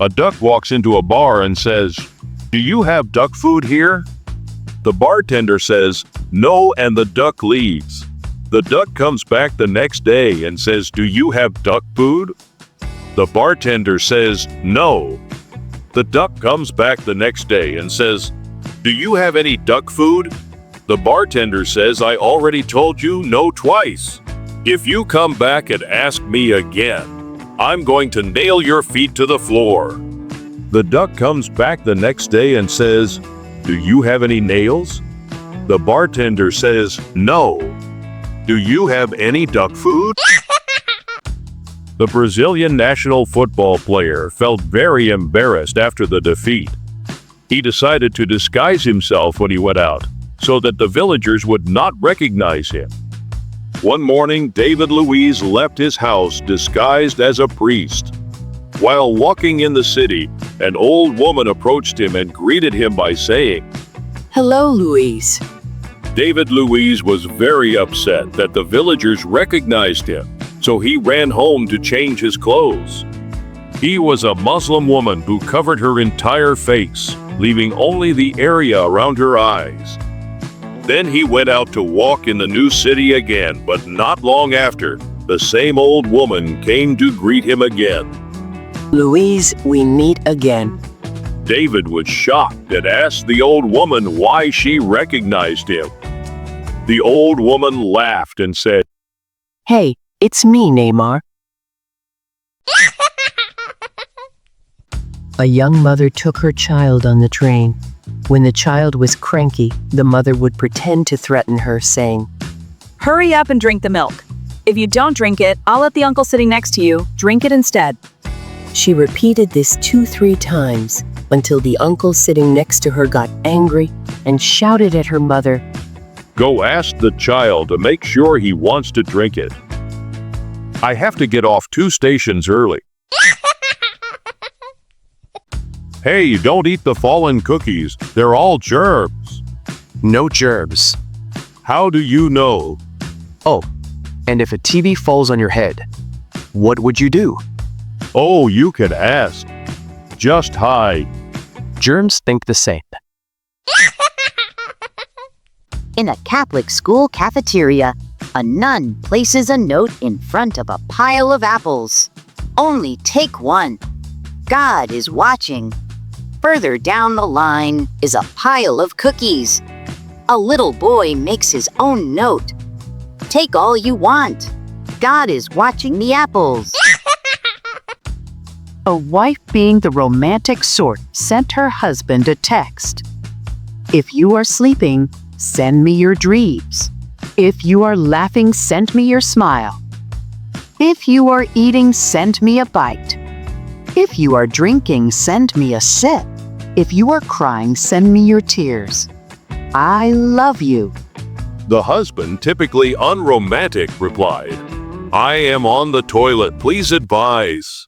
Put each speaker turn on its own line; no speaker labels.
A duck walks into a bar and says, "Do you have duck food here?" The bartender says, "No," and the duck leaves. The duck comes back the next day and says, "Do you have duck food?" The bartender says, "No." The duck comes back the next day and says, "Do you have any duck food?" The bartender says, "I already told you no twice. If you come back and ask me again, I'm going to nail your feet to the floor." The duck comes back the next day and says, "Do you have any nails?" The bartender says, "No." "Do you have any duck food?" The Brazilian national football player felt very embarrassed after the defeat. He decided to disguise himself when he went out, so that the villagers would not recognize him. One morning, David Luiz left his house disguised as a priest. While walking in the city, an old woman approached him and greeted him by saying,
"Hello, Luiz."
David Luiz was very upset that the villagers recognized him, so he ran home to change his clothes. He was a Muslim woman who covered her entire face, leaving only the area around her eyes. Then he went out to walk in the new city again, but not long after, the same old woman came to greet him again.
"Luiz, we meet again."
David was shocked and asked the old woman why she recognized him. The old woman laughed and said,
"Hey, it's me, Neymar." A young mother took her child on the train. When the child was cranky, the mother would pretend to threaten her, saying,
"Hurry up and drink the milk. If you don't drink it, I'll let the uncle sitting next to you drink it instead."
She repeated this 2-3 times until the uncle sitting next to her got angry and shouted at her mother,
"Go ask the child to make sure he wants to drink it. I have to get off 2 stations early." "Hey, don't eat the fallen cookies. They're all germs."
No germs.
"How do you know?"
Oh, and if a TV falls on your head, what would you do?
"Oh, you can ask. Just hide."
Germs think the same.
In a Catholic school cafeteria, a nun places a note in front of a pile of apples. "Only take one. God is watching." Further down the line is a pile of cookies. A little boy makes his own note. "Take all you want. God is watching the apples."
A wife, being the romantic sort, sent her husband a text. "If you are sleeping, send me your dreams. If you are laughing, send me your smile. If you are eating, send me a bite. If you are drinking, send me a sip. If you are crying, send me your tears. I love you."
The husband, typically unromantic, replied, "I am on the toilet. Please advise."